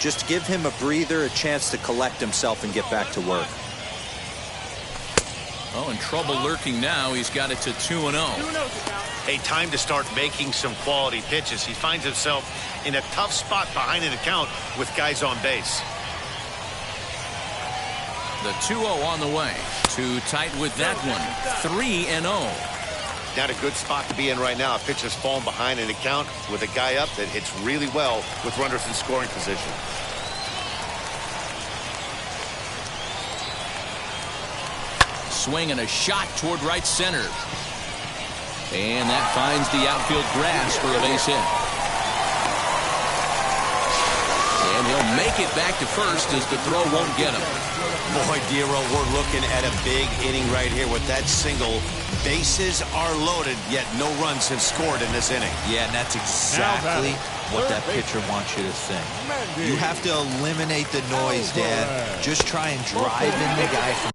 Just give him a breather, a chance to collect himself and get back to work. Oh, and trouble lurking now. He's got it to 2-0. Hey, time to start making some quality pitches. He finds himself in a tough spot behind an account with guys on base. The 2-0 on the way. Too tight with that one. 3-0. Not a good spot to be in right now. A pitcher's falling behind an account with a guy up that hits really well with runners in scoring position. Swing and a shot toward right center. And that finds the outfield grass for a base hit. And he'll make it back to first as the throw won't get him. Boy, Dero, we're looking at a big inning right here with that single. Bases are loaded, yet no runs have scored in this inning. Yeah, and that's exactly what that pitcher wants you to think. You have to eliminate the noise, Dad. Just try and drive in the guy from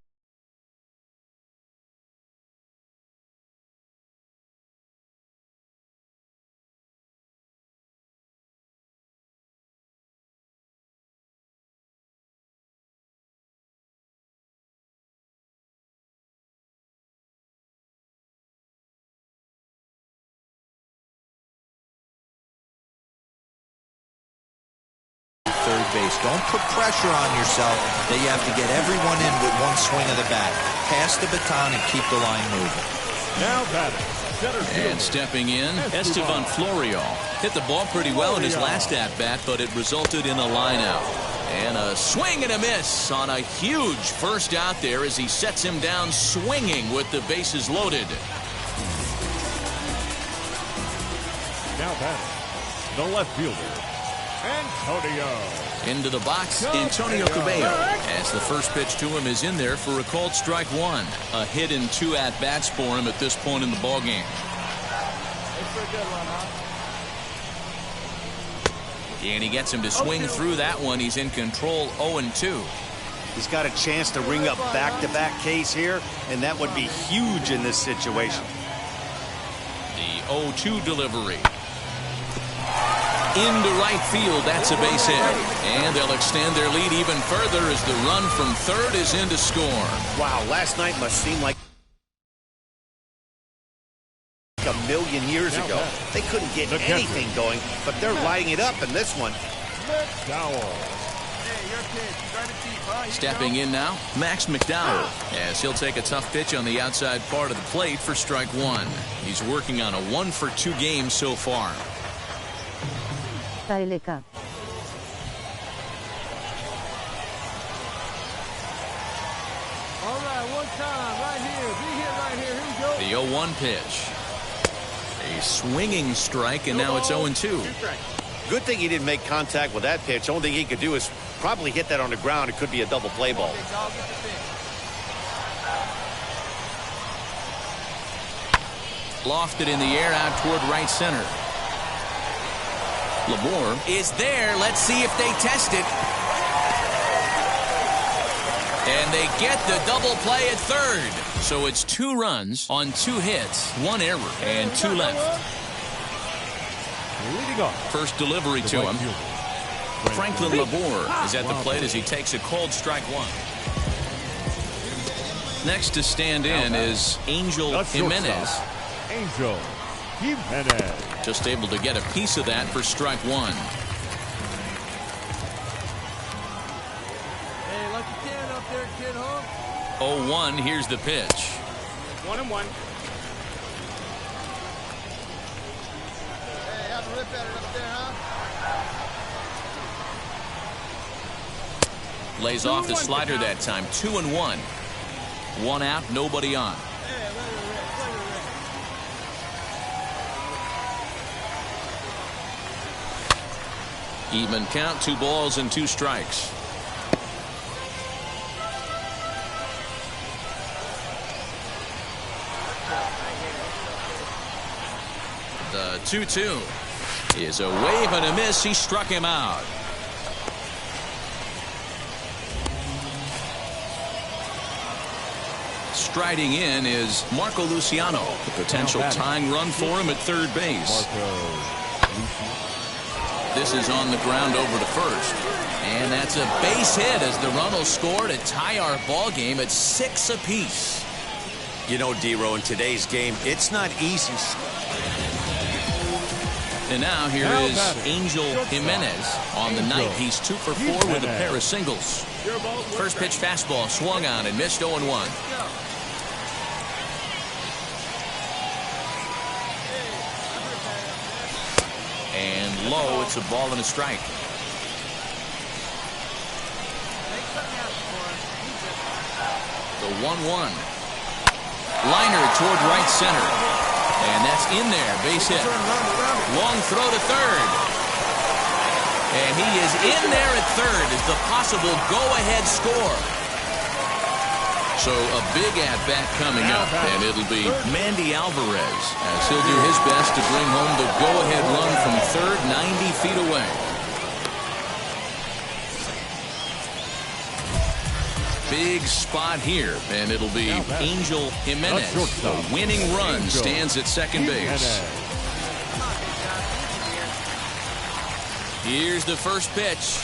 third base. Don't put pressure on yourself that you have to get everyone in with one swing of the bat. Pass the baton and keep the line moving. Now batting. And stepping in, Esteban Florio hit the ball pretty well in his last at-bat, but it resulted in a line-out. And a swing and a miss on a huge first out there as he sets him down swinging with the bases loaded. Now batting, the left fielder, Antonio. Into the box, Antonio Cabello, as the first pitch to him is in there for a called strike one. A hit in 2 at-bats for him at this point in the ballgame. And he gets him to swing through that one. He's in control, 0-2. He's got a chance to ring up back-to-back Ks here, and that would be huge in this situation. The 0-2 delivery. Into right field, that's a base hit. And they'll extend their lead even further as the run from third is in to score. Wow, last night must seem like a million years ago. They couldn't get anything going, but they're lighting it up in this one. Stepping in now, Max McDowell, as he'll take a tough pitch on the outside part of the plate for strike one. He's working on a 1-for-2 game so far. All right, one time, right here. Be here, right here. Here we go. The 0-1 pitch. A swinging strike, and now it's 0-2. Good thing he didn't make contact with that pitch. Only thing he could do is probably hit that on the ground. It could be a double play ball. Lofted in the air out toward right center. Labor is there. Let's see if they test it. And they get the double play at third. So it's 2 runs on 2 hits, 1 error, and 2 left. Leading off. First delivery to him. Franklin Labor is at the plate as he takes a called strike one. Next to stand in is Angel Jimenez. Angel Jimenez. Just able to get a piece of that for strike one. Hey, like you can up there, kid, huh? 0-1, here's the pitch. 1-1. Hey, have a rip at it up there, huh? Lays off the slider that time. 2-1. 1 out, nobody on. Even count, 2 balls and 2 strikes. The 2-2 is a wave and a miss. He struck him out. Striding in is Marco Luciano. The potential tying run for him at third base. This is on the ground over to first. And that's a base hit as the run will score to tie our ball game at 6 apiece. You know, D-Row, in today's game, it's not easy. And now here is Angel Jimenez. On the night, he's 2 for 4 with a pair of singles. First pitch fastball swung on and missed 0-1. And low, it's a ball and a strike. The 1-1. Liner toward right center. And that's in there. Base hit. Long throw to third. And he is in there at third as the possible go-ahead score. So a big at-bat coming up, and it'll be Mandy Alvarez as he'll do his best to bring home the go-ahead run from third, 90 feet away. Big spot here, and it'll be Angel Jimenez. The winning run stands at second base. Here's the first pitch.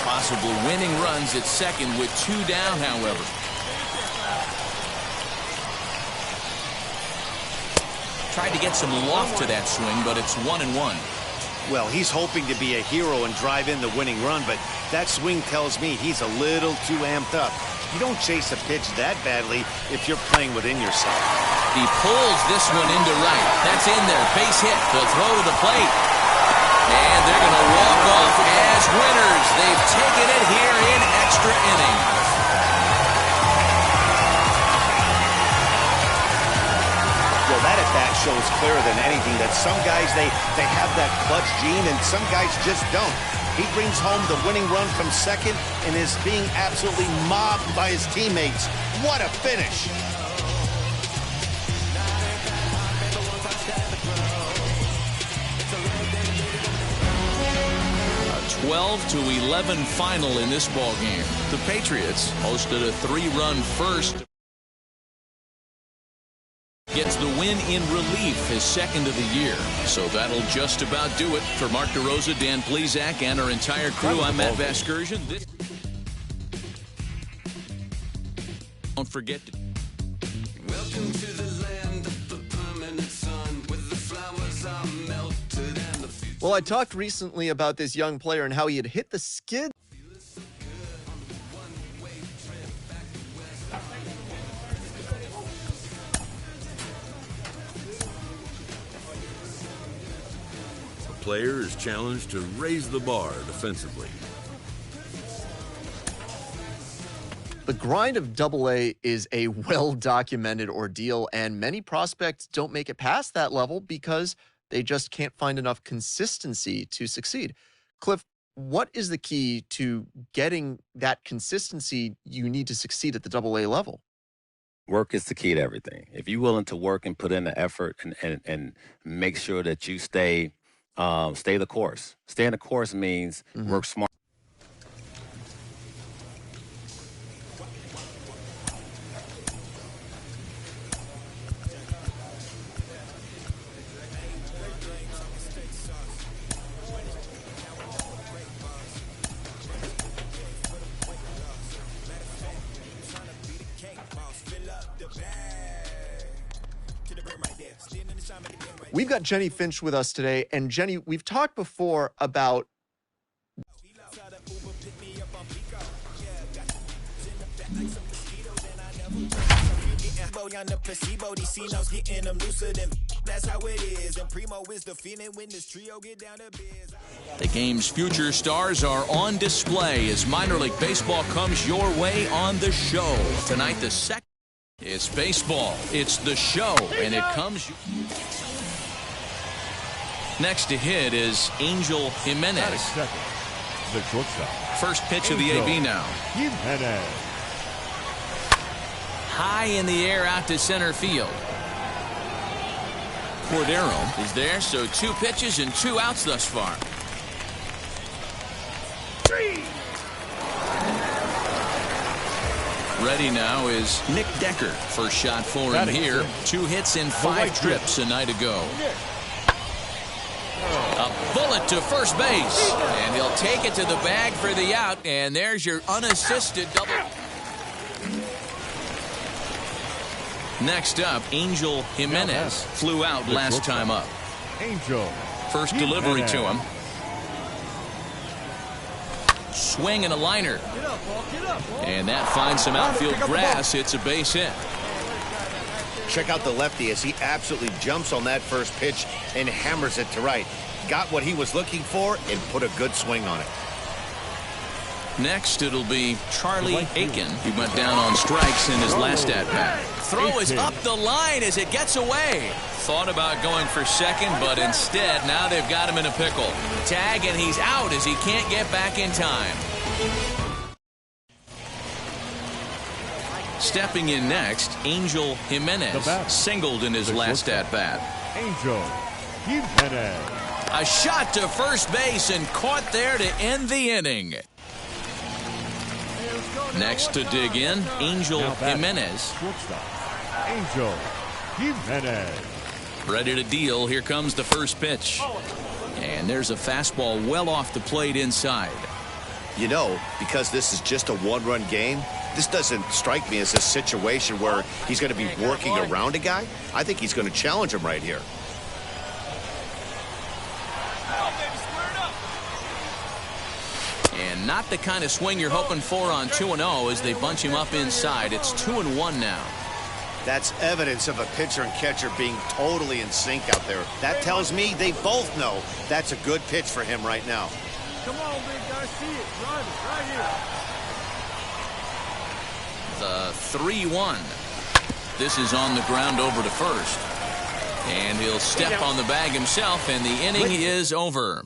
Possible winning runs at second with 2 down, however. Tried to get some loft to that swing, but it's 1-1. Well, he's hoping to be a hero and drive in the winning run, but that swing tells me he's a little too amped up. You don't chase a pitch that badly if you're playing within yourself. He pulls this one into right. That's in there. Base hit. They'll throw to the plate. And they're going to walk off as winners. They've taken it here in extra innings. Well, that at-bat shows clearer than anything that some guys, they have that clutch gene and some guys just don't. He brings home the winning run from second and is being absolutely mobbed by his teammates. What a finish. A 12-11 final in this ball game. The Patriots hosted a 3-run first. Gets the win in relief, his second of the year. So that'll just about do it. For Mark DeRosa, Dan Plesac, and our entire crew, I'm Matt Vasgersian. Don't forget to... Welcome to the land of the permanent sun, where the flowers are melted and the future... Well, I talked recently about this young player and how he had hit the skid. Player is challenged to raise the bar defensively. The grind of AA is a well-documented ordeal, and many prospects don't make it past that level because they just can't find enough consistency to succeed. Cliff, what is the key to getting that consistency you need to succeed at the AA level? Work is the key to everything. If you're willing to work and put in the effort and make sure that you stay the course. Stay in the course means work smart. We've got Jenny Finch with us today, and Jenny, we've talked before about the game's future stars are on display as minor league baseball comes your way on the show. Tonight, the second. It's baseball. It's the show, and it comes. Next to hit is Angel Jimenez. The shortstop. First pitch of the AB now. Jimenez. High in the air out to center field. Cordero is there, so 2 pitches and 2 outs thus far. Ready now is Nick Decker. First shot for him here. 2 hits and 5 trips a night ago. A bullet to first base. And he'll take it to the bag for the out. And there's your unassisted double. Next up, Angel Jimenez flew out last time up. Angel. First delivery to him. Swing and a liner. And that finds some outfield grass. It's a base hit. Check out the lefty as he absolutely jumps on that first pitch and hammers it to right. Got what he was looking for and put a good swing on it. Next, it'll be Charlie Aiken. He went down on strikes in his last at-bat. Throw is up the line as it gets away. Thought about going for second, but instead, now they've got him in a pickle. Tag, and he's out as he can't get back in time. Stepping in next, Angel Jimenez singled in his last at-bat. Angel Jimenez. A shot to first base and caught there to end the inning. Next to dig in, Angel Jimenez. Angel Jimenez. Ready to deal. Here comes the first pitch. And there's a fastball well off the plate inside. You know, because this is just a one-run game, this doesn't strike me as a situation where he's going to be working around a guy. I think he's going to challenge him right here. And not the kind of swing you're hoping for on 2-0 as they bunch him up inside. It's 2-1 now. That's evidence of a pitcher and catcher being totally in sync out there. That tells me they both know that's a good pitch for him right now. Come on, big guy, see it. Drive it right here. The 3-1. This is on the ground over to first. And he'll step on the bag himself, and the inning is over.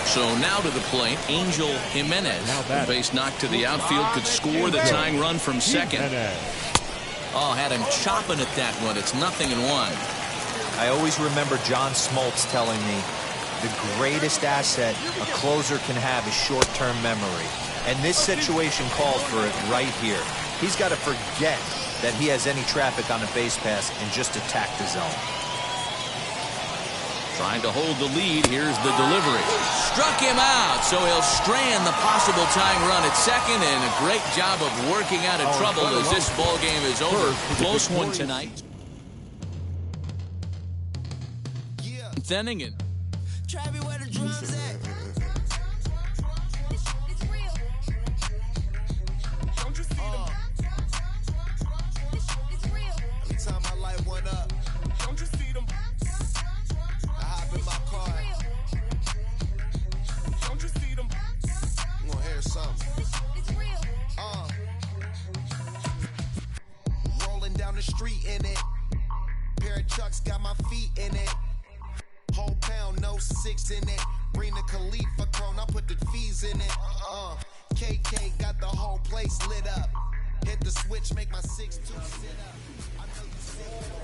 So now to the plate, Angel Jimenez. The base knock to the outfield could score the tying run from second. Oh, had him chopping at that one. It's 0-1. I always remember John Smoltz telling me the greatest asset a closer can have is short-term memory. And this situation calls for it right here. He's got to forget that he has any traffic on a base pass and just attack the zone. Trying to hold the lead. Here's the delivery. Struck him out, so he'll strand the possible tying run at second, and a great job of working out of trouble as this ball game is over. Close one tonight. Inning and where the drums at? Don't you see them? Every time I light one up, don't you see them? I hop in my car. Don't you see them? I'm gonna hear something. Rolling down the street in it. Pair of Chucks got my feet in it. Whole pound, no 6 in it. Bring the Khalifa chrome, I put the fees in it. KK got the whole place lit up. Hit the switch, make my 6-2 sit up. I know you see it.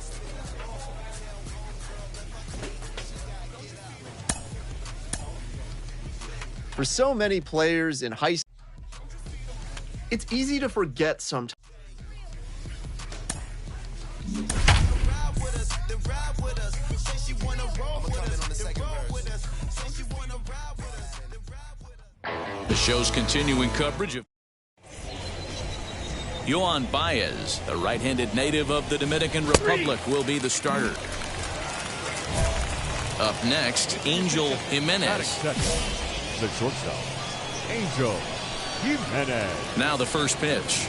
For so many players in high school, it's easy to forget sometimes. the show's continuing coverage of Yohan Baez, a right-handed native of the Dominican Republic, will be the starter. Up next, Angel Jimenez. The shortstop, Angel Jimenez. Now the first pitch.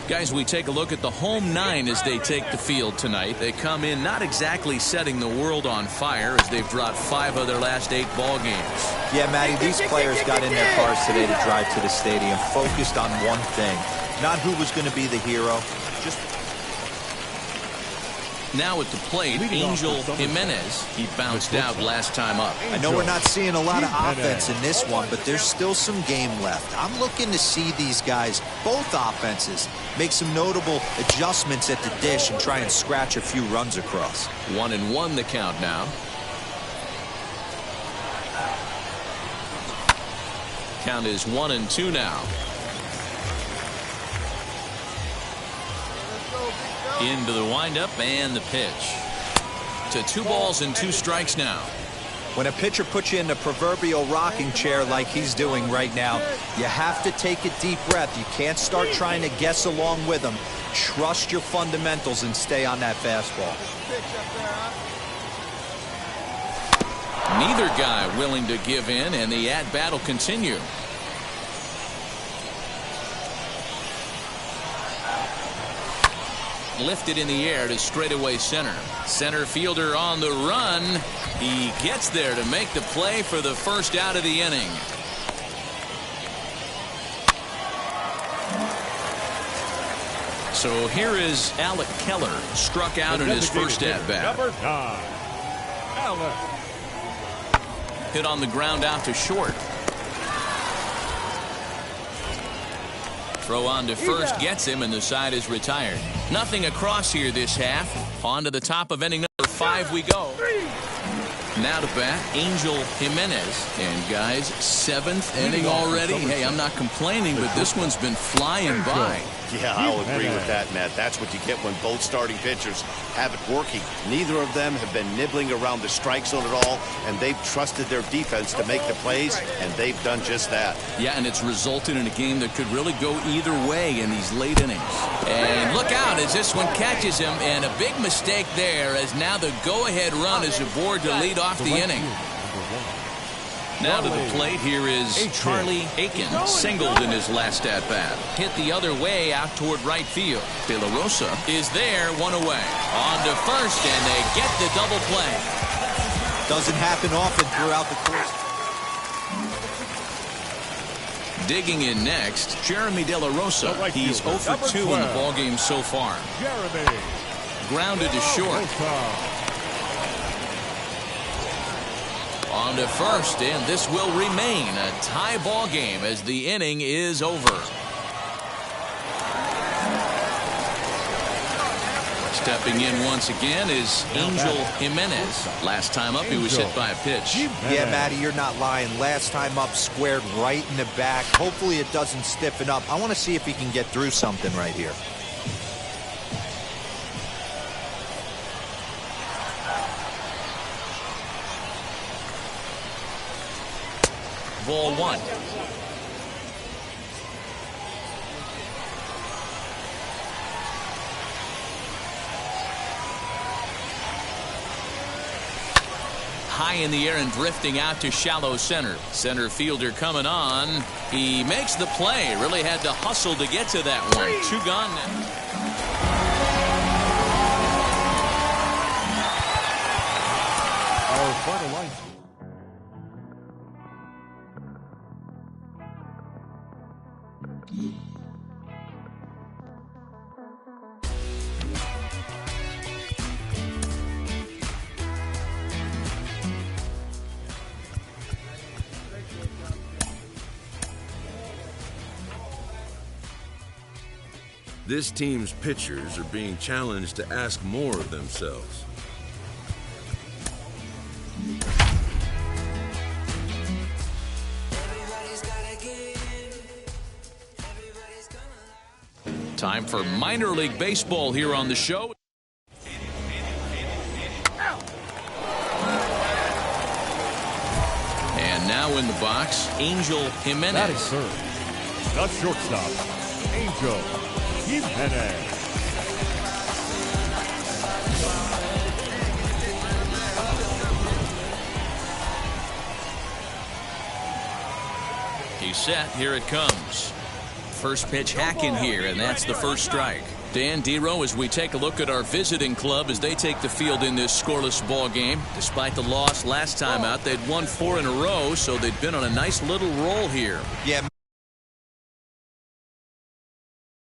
Guys, we take a look at the home 9 as they take the field tonight. They come in not exactly setting the world on fire as they've dropped 5 of their last 8 ball games. Yeah, Matty, these players got in their cars today to drive to the stadium, focused on one thing. Not who was going to be the hero, just... Now at the plate, Angel Jimenez. He bounced out last time up. I know we're not seeing a lot of offense in this one, but there's still some game left. I'm looking to see these guys, both offenses, make some notable adjustments at the dish and try and scratch a few runs across. 1-1 the count now. Count is 1-2 now. Into the windup and the pitch. To 2 balls and 2 strikes now. When a pitcher puts you in the proverbial rocking chair like he's doing right now, you have to take a deep breath. You can't start trying to guess along with him. Trust your fundamentals and stay on that fastball. Neither guy willing to give in, and the at-bat will continue. Lifted in the air to straightaway center. Center fielder on the run. He gets there to make the play for the first out of the inning. So here is Alec Keller, struck out in his first at-bat. Number 9, Alec. Hit on the ground out to short. Throw on to first gets him, and the side is retired. Nothing across here this half. On to the top of inning number 5 we go. Now to bat, Angel Jimenez. And guys, 7th inning already. Hey, I'm not complaining, but this one's been flying by. Yeah, I'll agree with that, Matt. That's what you get when both starting pitchers have it working. Neither of them have been nibbling around the strike zone at all, and they've trusted their defense to make the plays, and they've done just that. Yeah, and it's resulted in a game that could really go either way in these late innings. And look out as this one catches him, and a big mistake there as now the go-ahead run is aboard to lead off the inning. Now to the plate, here is Charlie Aiken, singled in his last at-bat. Hit the other way out toward right field. De La Rosa is there, 1 away. On to first, and they get the double play. Doesn't happen often throughout the course. Digging in next, Jeremy De La Rosa. He's 0 for 2 in the ballgame so far. Jeremy. Grounded to short. On to first, and this will remain a tie ball game as the inning is over. Stepping in once again is Angel Jimenez. Last time up, he was hit by a pitch. Yeah, Matty, you're not lying. Last time up, squared right in the back. Hopefully it doesn't stiffen up. I want to see if he can get through something right here. Ball 1. High in the air and drifting out to shallow center. Center fielder coming on. He makes the play. Really had to hustle to get to that one. 2 gone now. Our final line. This team's pitchers are being challenged to ask more of themselves. Time for minor league baseball here on the show. And now in the box, Angel Jimenez. That is served. The shortstop, Angel Jimenez. He's set. Here it comes. First pitch hacking here, and that's the first strike. Dan Dero, as we take a look at our visiting club as they take the field in this scoreless ball game. Despite the loss last time out, they'd won 4 in a row, so they've been on a nice little roll here. Yeah,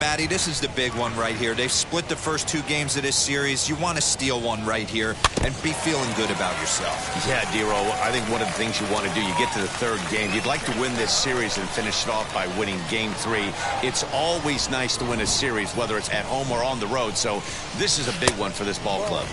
Matty, this is the big one right here. They've split the first 2 games of this series. You want to steal one right here and be feeling good about yourself. Yeah, Dero, I think one of the things you want to do, you get to the 3rd game, you'd like to win this series and finish it off by winning game 3. It's always nice to win a series, whether it's at home or on the road, so this is a big one for this ball club.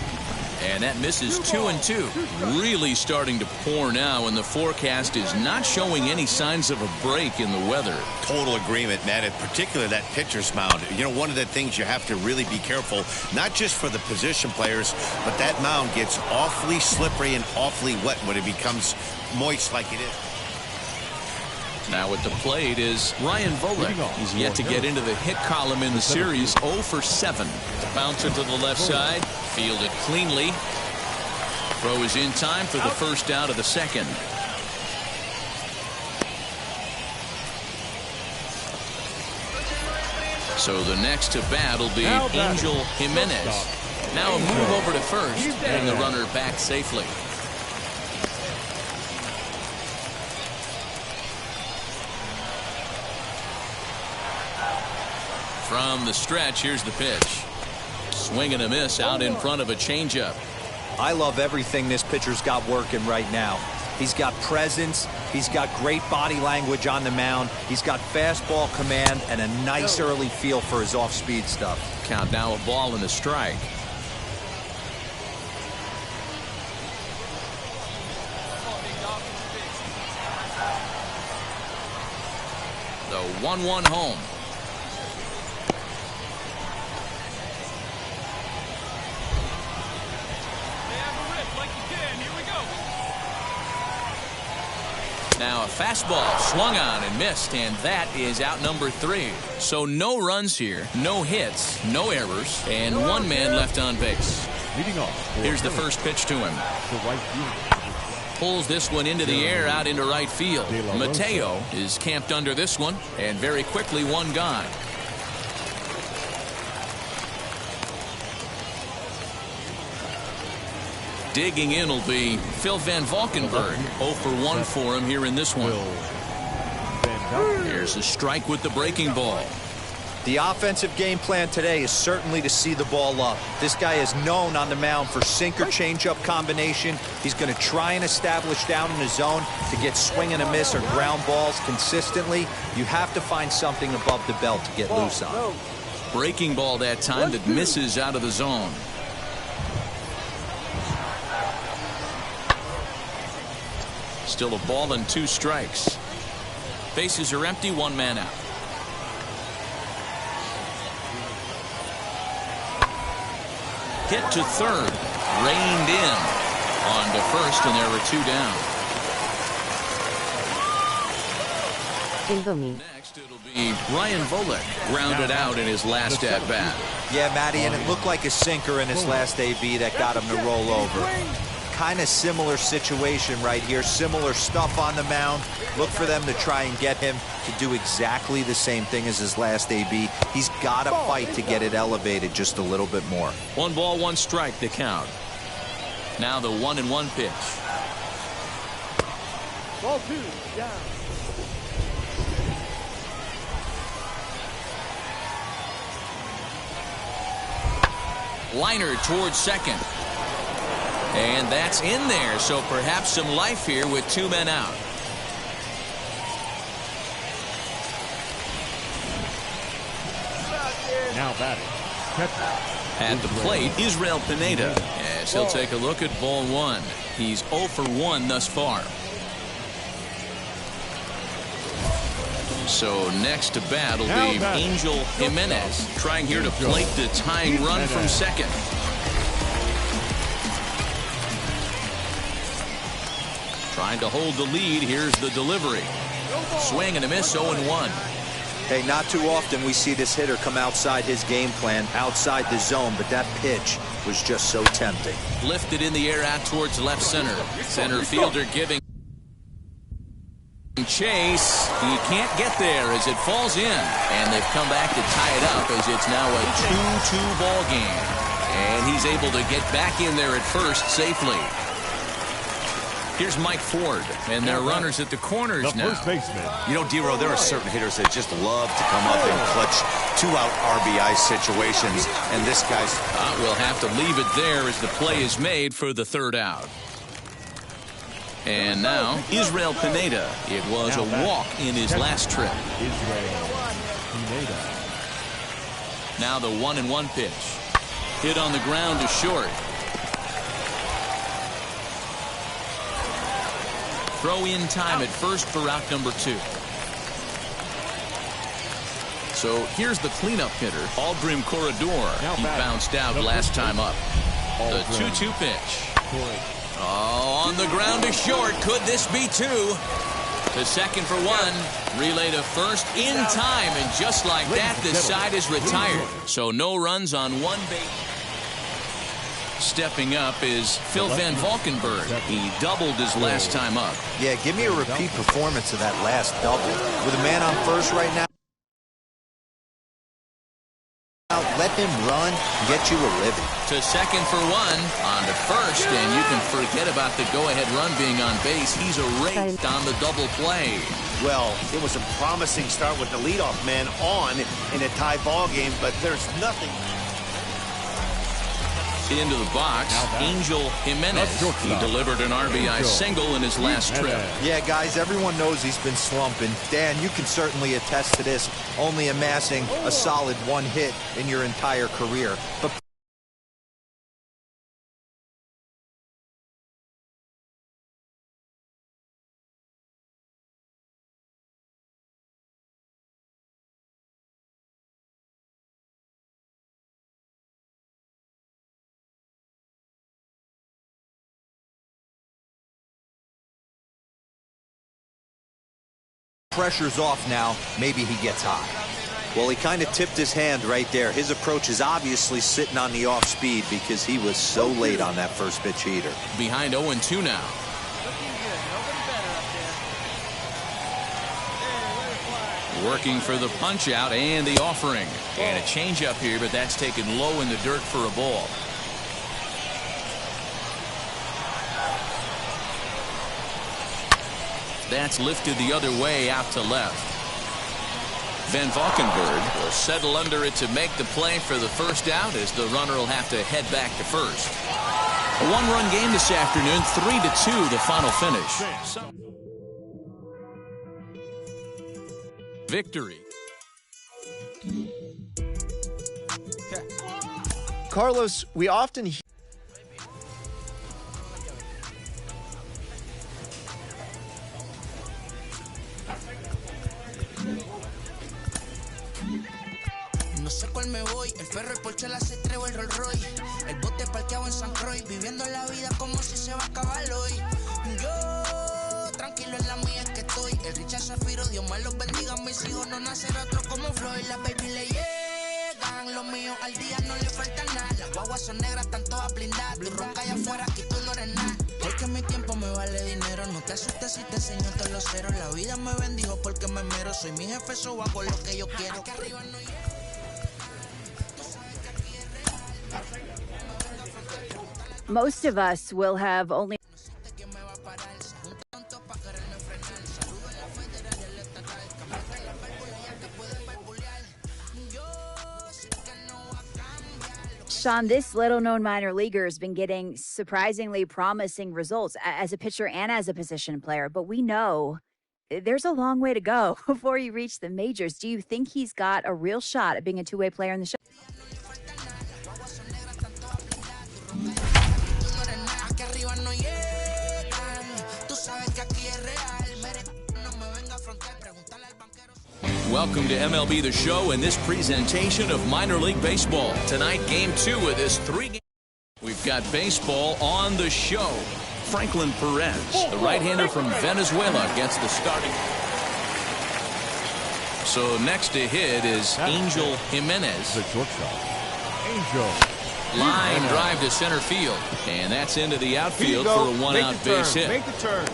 And that misses 2-2. Really starting to pour now, and the forecast is not showing any signs of a break in the weather. Total agreement, Matt, in particular that pitcher's mound. You know, one of the things you have to really be careful, not just for the position players, but that mound gets awfully slippery and awfully wet when it becomes moist like it is. Now at the plate is Ryan Volek. He's yet to get into the hit column in the series. 0 for 7. Bouncer to the left side. Fielded cleanly. Throw is in time for the first out of the second. So the next to bat will be Angel Jimenez. Now a move over to first, and the runner back safely. From the stretch, here's the pitch. Swing and a miss out in front of a changeup. I love everything this pitcher's got working right now. He's got presence. He's got great body language on the mound. He's got fastball command and a nice early feel for his off-speed stuff. Count now, a ball and a strike. The 1-1 home. Now a fastball swung on and missed, and that is out number 3. So no runs here, no hits, no errors, and one man left on base. Here's the first pitch to him. Pulls this one into the air out into right field. Mateo is camped under this one, and very quickly one gone. Digging in will be Phil Van Valkenburg. 0 for 1 for him here in this one. Here's a strike with the breaking ball. The offensive game plan today is certainly to see the ball up. This guy is known on the mound for sinker changeup combination. He's going to try and establish down in the zone to get swing and a miss or ground balls consistently. You have to find something above the belt to get loose on. Breaking ball that time that misses out of the zone. Still a ball and 2 strikes. Bases are empty, 1 man out. Hit to third. Reined in. On to first, and there are 2 down. Next, it'll be Ryan Volek. Grounded out in his last at-bat. Yeah, Matty, and it looked like a sinker in his last AB that got him to roll over. Kind of similar situation right here. Similar stuff on the mound. Look for them to try and get him to do exactly the same thing as his last AB. He's got to fight to get it elevated just a little bit more. 1 ball, 1 strike, the count. Now the 1-1 pitch. Ball 2, down. Liner towards second. And that's in there, so perhaps some life here with 2 men out. Now batting. At the plate, Israel Pineda. Yes, he'll take a look at ball 1. He's 0 for 1 thus far. So next to bat will be Angel Jimenez, trying here to plate the tying run from second. Trying to hold the lead. Here's the delivery. Swing and a miss, 0-1. Hey, not too often we see this hitter come outside his game plan, outside the zone, but that pitch was just so tempting. Lifted in the air out towards left center. Center fielder giving chase. He can't get there as it falls in. And they've come back to tie it up as it's now a 2-2 ball game. And he's able to get back in there at first safely. Here's Mike Ford, and their runners at the corners now. First baseman. You know, D-Row, there are certain hitters that just love to come up in clutch 2-out RBI situations, and this guy's... We'll have to leave it there as the play is made for the 3rd out. And now, Israel Pineda. It was a walk in his last trip. Israel Pineda. Now the 1-1 pitch. Hit on the ground to short. Throw in time at first for out number 2. So here's the cleanup hitter, Aldrim Corredor. He bounced out last time up. The 2-2 pitch. Oh, on the ground to short. Could this be 2? To second for 1. Relay to first in time. And just like that, the side is retired. So no runs on 1 base. Stepping up is Phil Van Valkenburg. He doubled his last time up. Yeah, give me a repeat performance of that last double. With a man on first right now, let him run and get you a living. To second for 1. On to first, and you can forget about the go-ahead run being on base. He's erased on the double play. Well, it was a promising start with the leadoff man on in a tie ball game, but there's nothing. Into the box, Angel Jimenez. He delivered an RBI single in his last trip. Yeah, guys, everyone knows he's been slumping. Dan, you can certainly attest to this, only amassing a solid 1 hit in your entire career. But pressure's off now. Maybe he gets hot. Well, he kind of tipped his hand right there. His approach is obviously sitting on the off speed because he was so late on that first pitch heater. Behind 0-2 now. Working for the punch out and the offering. And a changeup here, but that's taken low in the dirt for a ball. That's lifted the other way out to left. Van Valkenburg will settle under it to make the play for the first out as the runner will have to head back to first. A 1-run game this afternoon, 3-2 the final finish. Victory. Carlos, we often hear no sé cuál me voy, el perro, el Porsche, la C3 o el Rolls Royce. El bote parqueado en San Croix, viviendo la vida como si se va a acabar hoy. Yo, tranquilo en la mía es que estoy. El Richard Zafiro, Dios me los bendiga, mis hijos no nacerá otro como Floyd. Las baby le llegan, los míos al día no le falta nada. Las guaguas son negras, están todas blindadas. Tú ronca allá afuera, aquí tú no eres nada. Porque mi tiempo me vale dinero, no te asustes si te enseño todos los ceros. La vida me bendijo porque me mero, soy mi jefe, so hago lo que yo quiero. Aquí arriba no hay... Most of us will have only Sean, this little-known minor leaguer has been getting surprisingly promising results as a pitcher and as a position player, but we know there's a long way to go before you reach the majors. Do you think he's got a real shot at being a two-way player in the show? Welcome to MLB The Show and this presentation of minor league baseball. Tonight, game 2 of this 3-game. We've got baseball on the show. Franklin Perez, the right-hander from Venezuela, gets the starting. So next to hit is Angel Jimenez. The shortstop, Angel. Line drive to center field. And that's into the outfield for a one-out base hit. Make the turn.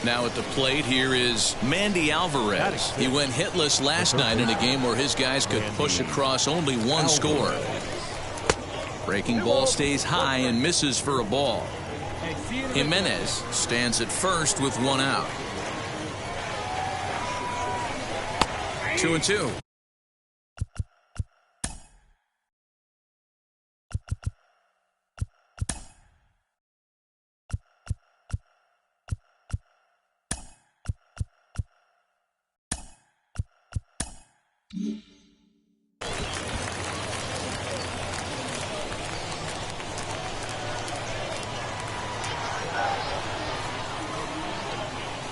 Now at the plate here is Mandy Alvarez. He went hitless last night in a game where his guys could push across only one score. Breaking ball stays high and misses for a ball. Jimenez stands at first with 1 out. 2-2.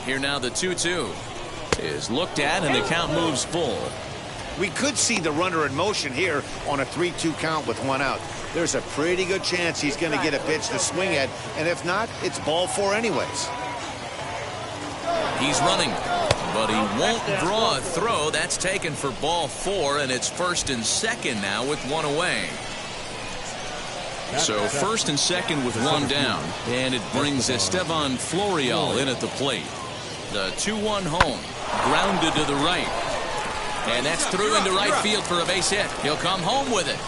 Here now the 2-2 is looked at, and the count moves full. We could see the runner in motion here on a 3-2 count with 1 out. There's a pretty good chance he's going to get a pitch to swing at, and if not, it's ball 4 anyways. He's running, but he won't draw a throw. That's taken for ball 4, and it's 1st and 2nd now with 1 away. So 1st and 2nd with 1 down, and it brings Estevan Florial in at the plate. The 2-1 home, grounded to the right. And that's through into right field for a base hit. He'll come home with it.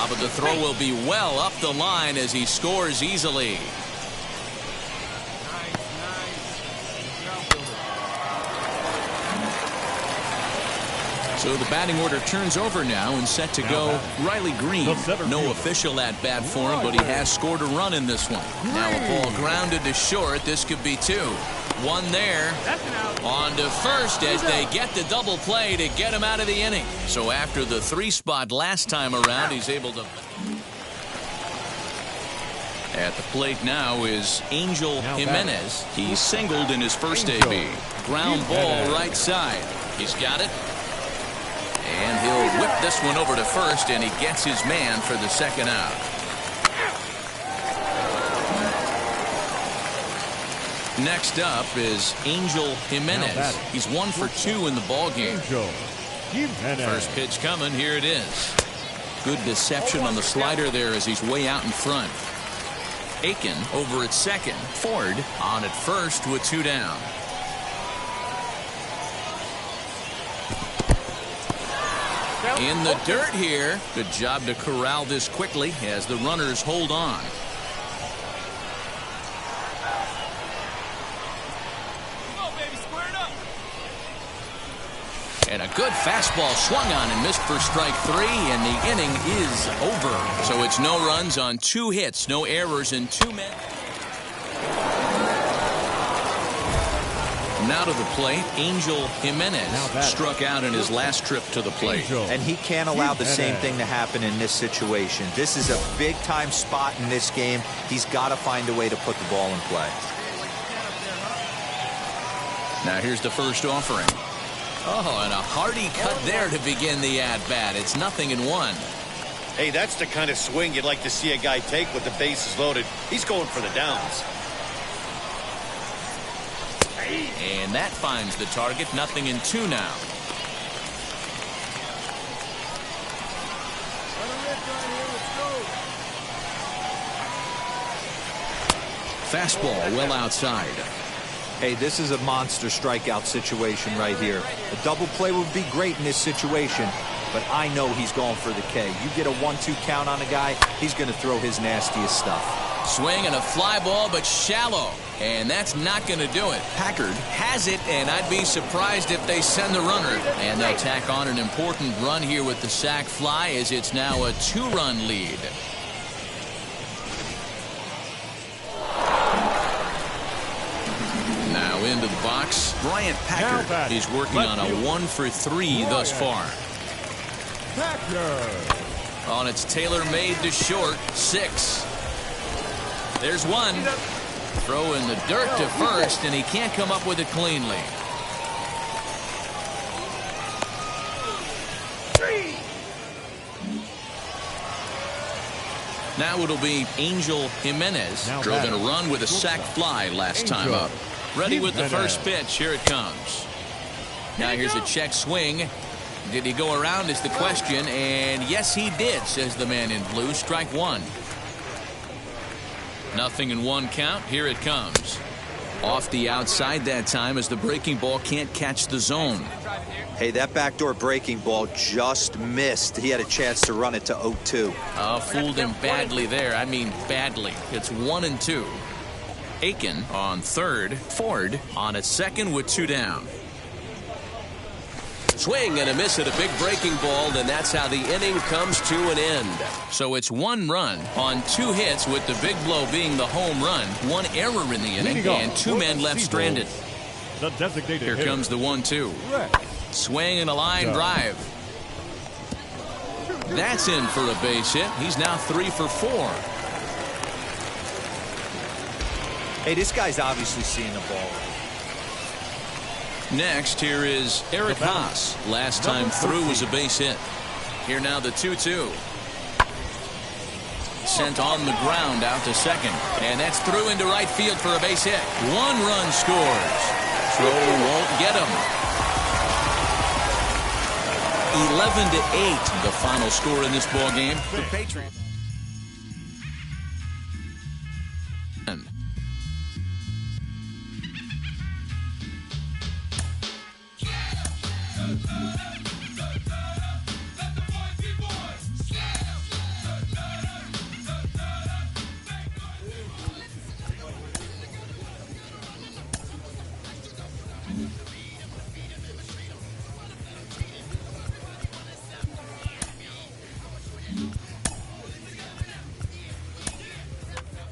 But the throw will be well up the line as he scores easily. So the batting order turns over now and set to go Riley Green. No official at-bat for him, but he has scored a run in this one. Now a ball grounded to short. This could be 2. 1 there. On to first as they get the double play to get him out of the inning. So after the 3 spot last time around, he's able to... At the plate now is Angel Jimenez. He singled in his first AB. Ground ball right side. He's got it. And he'll whip this one over to first, and he gets his man for the 2nd out. Next up is Angel Jimenez. He's 1 for 2 in the ballgame. First pitch coming. Here it is. Good deception on the slider there as he's way out in front. Aiken over at second. Ford on at first with 2 down. In the dirt here. Good job to corral this quickly as the runners hold on. And a good fastball swung on and missed for strike 3, and the inning is over. So it's no runs on 2 hits, no errors, and 2 men. Now to the plate, Angel Jimenez struck out in his last trip to the plate. And he can't allow the same thing to happen in this situation. This is a big-time spot in this game. He's got to find a way to put the ball in play. Now here's the first offering. Oh, and a hearty cut there to begin the at-bat. It's 0-1. Hey, that's the kind of swing you'd like to see a guy take with the bases loaded. He's going for the downs. And that finds the target. 0-2 now. Fastball well outside. Hey, this is a monster strikeout situation right here. A double play would be great in this situation, but I know he's going for the K. You get a 1-2 count on a guy, he's going to throw his nastiest stuff. Swing and a fly ball, but shallow. And that's not going to do it. Packard has it, and I'd be surprised if they send the runner. And they'll tack on an important run here with the sac fly, as it's now a 2-run lead. Now into the box, Bryant Packard. He's working on a 1 for 3 thus far. On its tailor-made to short, 6. There's 1. Throw in the dirt to first, and he can't come up with it cleanly. 3. Now it'll be Angel Jimenez. Drove in a run with a sac fly last time up. Ready with the first pitch. Here it comes. Now here's a check swing. Did he go around is the question, and yes he did, says the man in blue. Strike 1. 0-1 count. Here it comes. Off the outside that time as the breaking ball can't catch the zone. Hey, that backdoor breaking ball just missed. He had a chance to run it to 0-2. Fooled him badly there. I mean badly. It's 1-2. Aiken on third. Ford on at second with 2 down. Swing and a miss at a big breaking ball, and that's how the inning comes to an end. So it's 1 run on 2 hits, with the big blow being the home run. 1 error in the inning, and 2 men left stranded. Here comes the 1-2. Swing and a line drive. That's in for a base hit. He's now 3 for 4. Hey, this guy's obviously seeing the ball. Next, here is Eric Haas. Last time through was a base hit. Here now the 2-2. Sent on the ground out to second. And that's through into right field for a base hit. 1 run scores. Throw won't get him. 11-8, the final score in this ball game. The Patriots.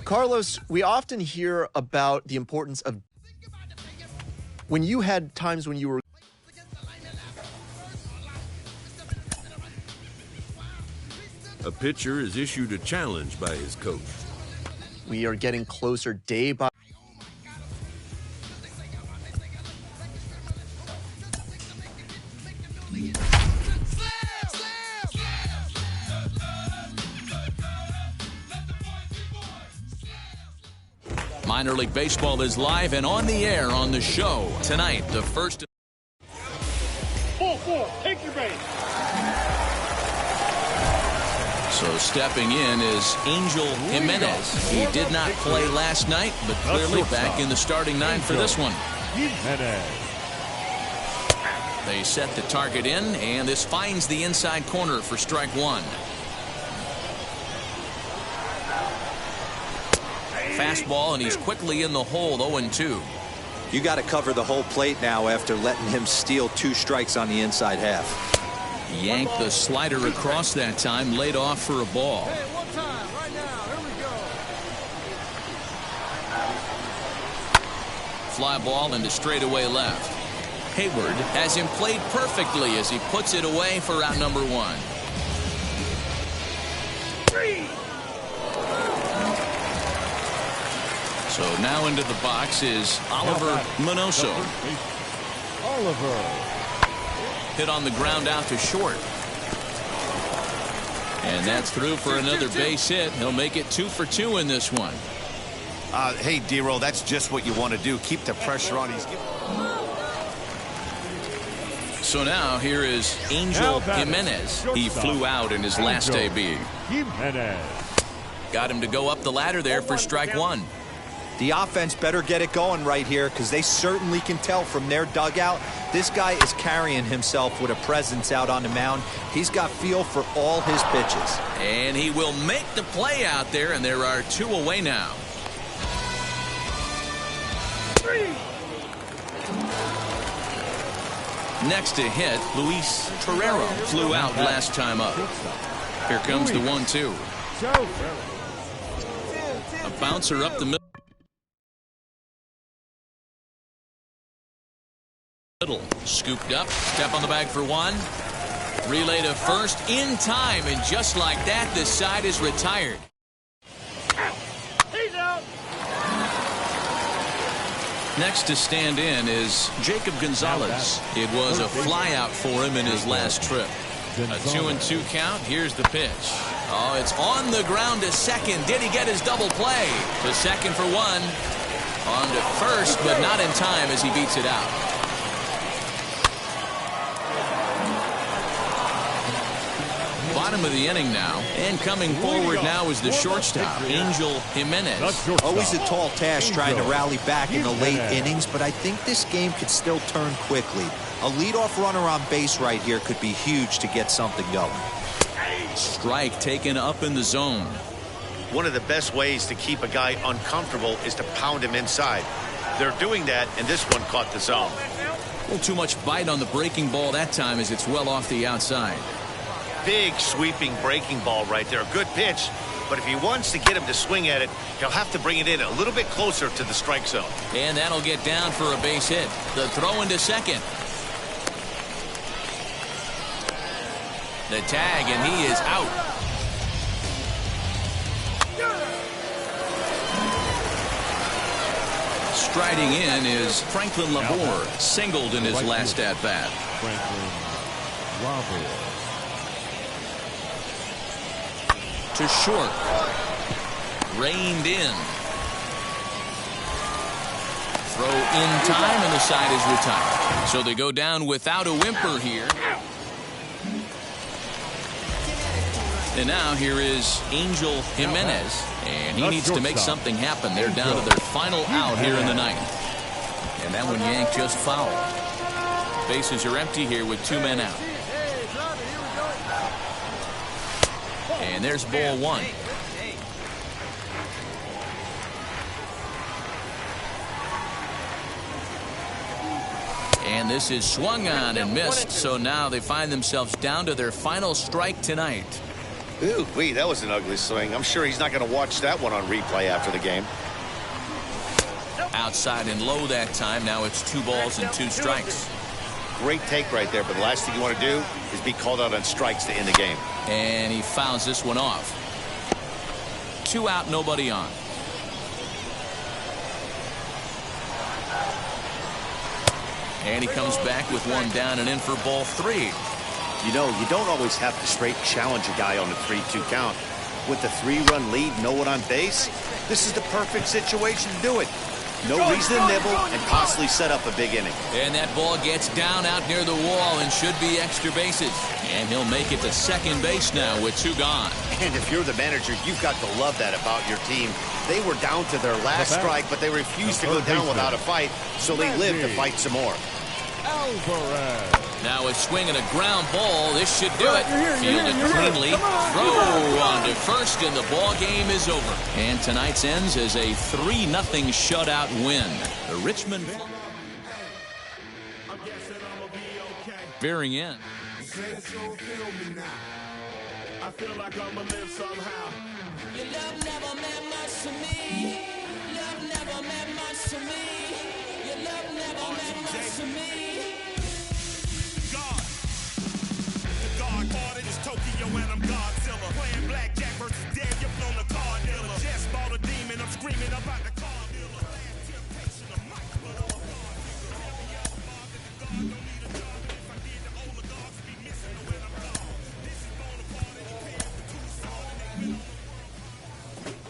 Carlos, we often hear about the importance of when you had times when you were A pitcher is issued a challenge by his coach. We are getting closer day by Minor League Baseball is live and on the air on the show tonight. The first. 4-4, take your base. So stepping in is Angel Jimenez. He did not play last night, but clearly back in the starting 9 for this one. They set the target in, and this finds the inside corner for strike 1. Fastball, and he's quickly in the hole, 0-2. You got to cover the whole plate now after letting him steal 2 strikes on the inside half. Yanked the slider across that time, laid off for a ball. Hey, one time, right now. Here we go. Fly ball into straightaway left. Hayward has him played perfectly as he puts it away for out number 1. So now into the box is Oliver Minoso. Oliver. Hit on the ground out to short. And that's through for another base hit. He'll make it 2 for 2 in this one. Hey, D-Roll, that's just what you want to do. Keep the pressure on. So now here is Angel Jimenez. He flew out in his last AB. Got him to go up the ladder there for strike 1. The offense better get it going right here because they certainly can tell from their dugout this guy is carrying himself with a presence out on the mound. He's got feel for all his pitches. And he will make the play out there, and there are 2 away now. Next to hit, Luis Torreira flew out last time up. Here comes the 1-2. A bouncer up the middle. Scooped up, step on the bag for 1. Relay to first in time, and just like that, this side is retired. He's out. Next to stand in is Jacob Gonzalez. It was a fly out for him in his last trip. A 2-2 count. Here's the pitch. Oh, it's on the ground to second. Did he get his double play? To second for 1. On to first, but not in time as he beats it out. Bottom of the inning now, and coming forward now is the shortstop, Angel Jimenez. Always a tall task trying to rally back in the late innings, but I think this game could still turn quickly. A leadoff runner on base right here could be huge to get something going. Strike taken up in the zone. One of the best ways to keep a guy uncomfortable is to pound him inside. They're doing that, and this one caught the zone. A little too much bite on the breaking ball that time as it's well off the outside. Big sweeping breaking ball right there. Good pitch, but if he wants to get him to swing at it, he'll have to bring it in a little bit closer to the strike zone. And that'll get down for a base hit. The throw into second. The tag, and he is out. Striding in is Franklin Labor, singled in his last at-bat. Franklin Labor. To short. Reined in. Throw in time, and the side is retired. So they go down without a whimper here. And now here is Angel Jimenez, and he needs to make something happen. They're down to their final out here in the ninth. And that one yanked just foul. Bases are empty here with 2 men out. And there's ball 1. And this is swung on and missed, so now they find themselves down to their final strike tonight. Ooh, wee, that was an ugly swing. I'm sure he's not going to watch that one on replay after the game. Outside and low that time. Now it's 2 balls and 2 strikes. Great take right there, but the last thing you want to do is be called out on strikes to end the game. And he fouls this one off. 2 out, nobody on. And he comes back with 1 down and in for ball 3. You know, you don't always have to straight challenge a guy on the 3-2 count. With the 3-run lead, no one on base, this is the perfect situation to do it. No reason to nibble and possibly set up a big inning. And that ball gets down out near the wall and should be extra bases. And he'll make it to second base now with 2 gone. And if you're the manager, you've got to love that about your team. They were down to their last strike, but they refused to go down without a fight, so they lived to fight some more. Now a swing and a ground ball. This should do it. Fielded cleanly. Throw on to first, and the ball game is over. And tonight's ends as a 3-0 shutout win. The Richmond veering in. I feel like I'ma live somehow. Your love never meant much to me. Love never meant much to me. Your love never meant much to me. Party is Tokyo and I'm Godzilla. Playing blackjack versus Daniel on the card dealer. Just bought a demon, I'm screaming about the car dealer. Last temptation of Mike, but I'm a God don't need a job, and if I did, the oligarchs would be missing when I'm gone. This is Bonaparte and he paid for 2 songs, and they've been on the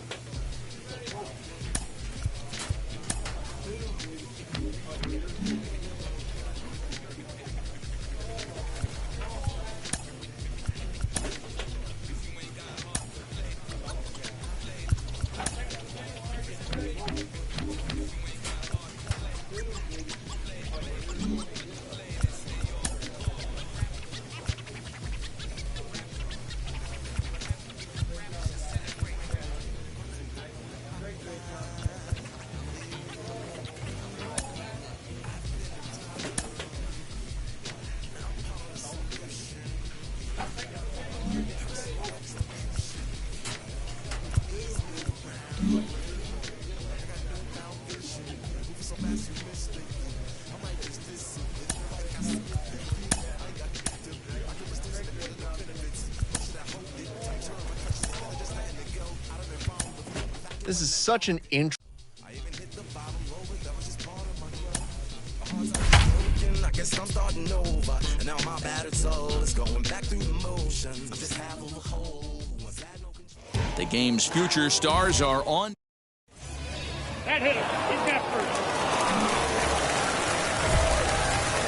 This is such an interesting. I guess I'm starting over, and now my battered soul is going back through the motions. Just half of a hole. The game's future stars are on. That hit him. He's got first.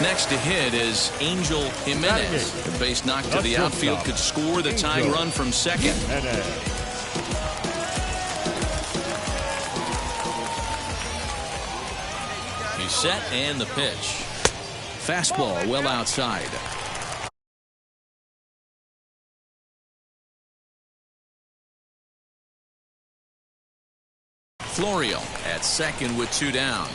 Next to hit is Angel Jimenez. The base knock to the outfield could score the tying run from second. He's set and the pitch. Fastball well outside. Florio at second with 2 down.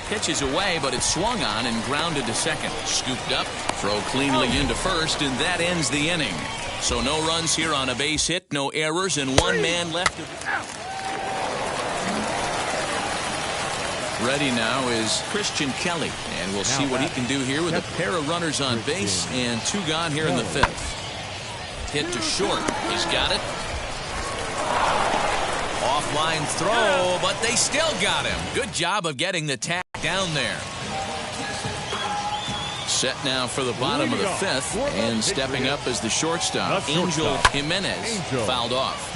Pitches away, but it's swung on and grounded to second. Scooped up, throw cleanly into first, and that ends the inning. So no runs here on a base hit, no errors, and 1 man left. Ready now is Christian Kelly, and we'll see what he can do here with a pair of runners on base and 2 gone here in the 5th. Hit to short. He's got it. Offline throw, but they still got him. Good job of getting the tag down there. Set now for the bottom of the fifth, and stepping up as the shortstop, Angel Jimenez, fouled off.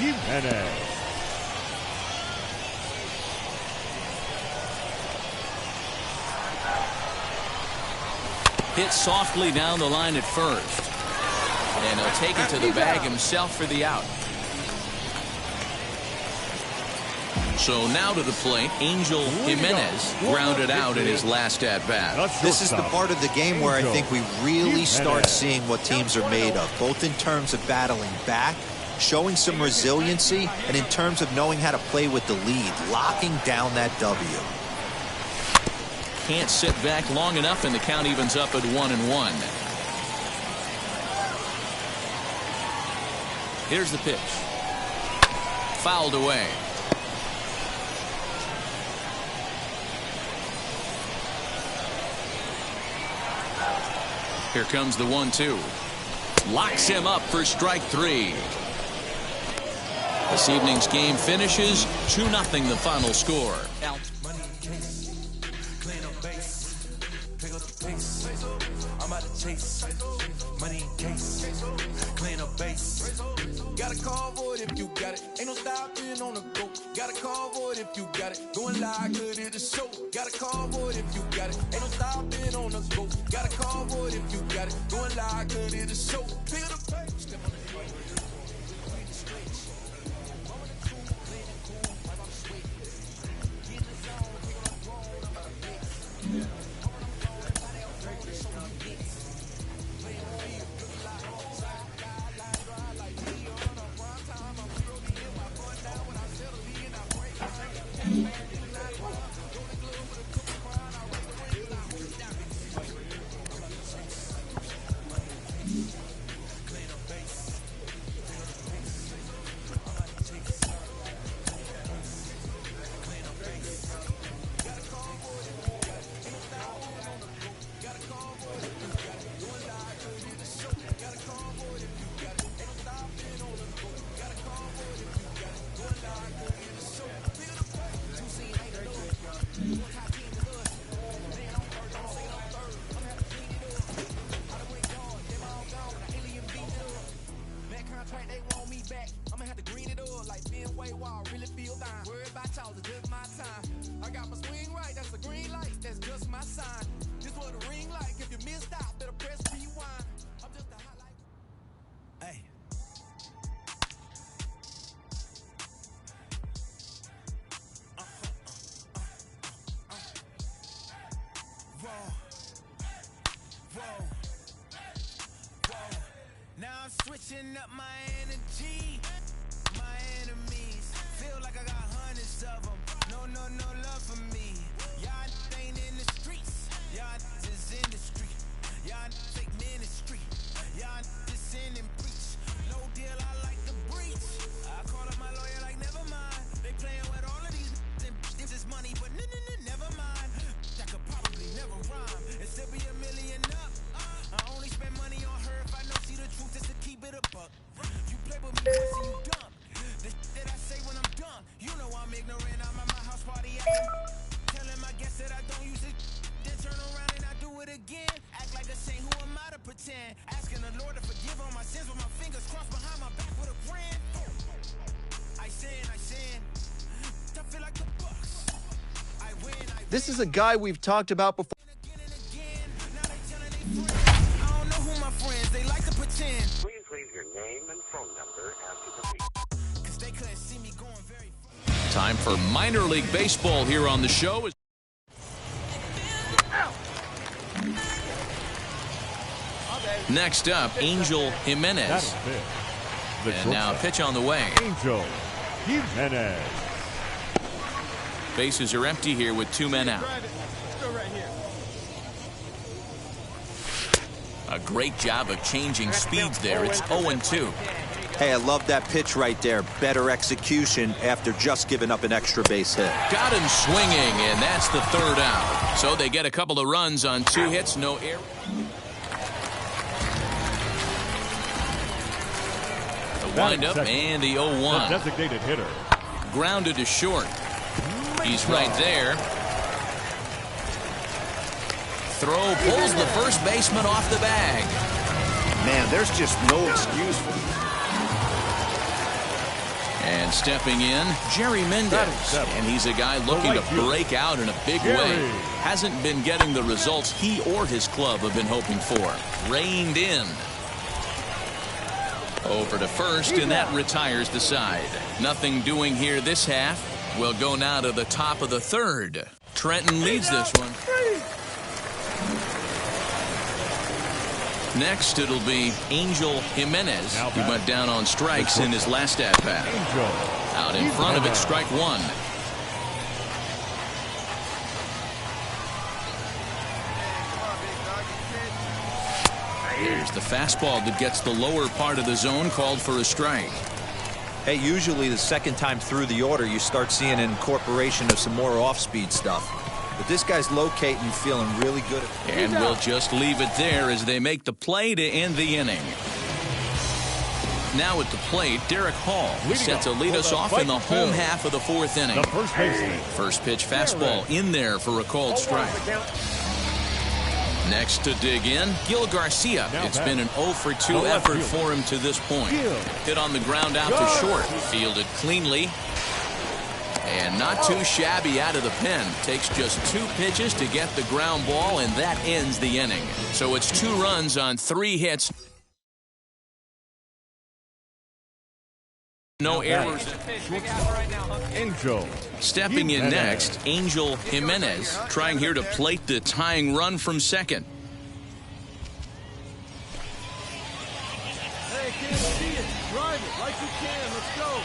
Hit softly down the line at first. And he'll take it to the bag himself for the out. So now to the plate, Angel Jimenez grounded out in his last at-bat. This is the part of the game where I think we really start seeing what teams are made of, both in terms of battling back, showing some resiliency, and in terms of knowing how to play with the lead, locking down that W. Can't sit back long enough, and the count evens up at 1-1. Here's the pitch. Fouled away. Here comes the 1-2. Locks him up for strike three. This evening's game finishes 2-0 the final score. I'm out of chase. Money in case. Clean up base. Got a call for it if you got it. Ain't no stopping on the go. Got a call for it if you got it. Going live, good at the show. Got a call for it if you got it. Ain't no stopping on the go. Got a call for it if you got it. Going live, good at the show. Feel the pain. Step on the switching up my energy. My enemies feel like I got hundreds of them. No love for me. Y'all ain't in the streets. Y'all is in the street. Y'all take ministry. Y'all just sin and preach. No deal, I like the breach. I call up my lawyer like never mind. They playing with all of these this is money, but never mind. That could probably never rhyme and still be $1 million up. I only spend money on her if I know she the truth is to keep it a buck. You play with me, pussy, you dumb. The that I say when I'm done, you know I'm ignorant. I'm at my house party acting. Telling my guests that I don't use it, then turn around and I do it again. Act like a saint, who am I to pretend? Asking the Lord to forgive all my sins with my fingers crossed behind my back with a grin. I sin. I feel like the Bucks. I win. This is a guy we've talked about before. Please leave your name and phone number after the beep. Time for minor league baseball here on the show. Next up, Angel Jimenez. And now a pitch on the way. Angel Jimenez. Bases are empty here with 2 men out. A great job of changing speeds there. It's 0-2. Hey, I love that pitch right there. Better execution after just giving up an extra base hit. Got him swinging, and that's the 3rd out. So they get a couple of runs on 2 hits, no error. The windup and the 0-1. The designated hitter, grounded to short. He's right there. Throw pulls the first baseman off the bag. Man, there's just no excuse for him. And stepping in, Jerry Mendez. And he's a guy looking to break out in a big way. Hasn't been getting the results he or his club have been hoping for. Reined in. Over to first, and that retires the side. Nothing doing here this half. We'll go now to the top of the third. Trenton leads this one. Next, it'll be Angel Jimenez. He went down on strikes in his last at-bat. Out in front of it, strike one. Here's the fastball that gets the lower part of the zone, called for a strike. Hey, usually the second time through the order, you start seeing an incorporation of some more off-speed stuff. But this guy's locating, feeling really good. And we'll just leave it there as they make the play to end the inning. Now at the plate, Derek Hall is set to lead us off in the home half of the fourth inning. First pitch fastball in there for a called strike. Next to dig in, Gil Garcia. It's been an 0 for 2 effort for him to this point. Hit on the ground out to short. Fielded cleanly. And not too shabby out of the pen. Takes just 2 pitches to get the ground ball, and that ends the inning. So it's 2 runs on 3 hits. No errors. Angel. Stepping in next, Angel Jimenez, trying here to plate the tying run from second. Hey, can't see it. Drive it like you can. Let's go.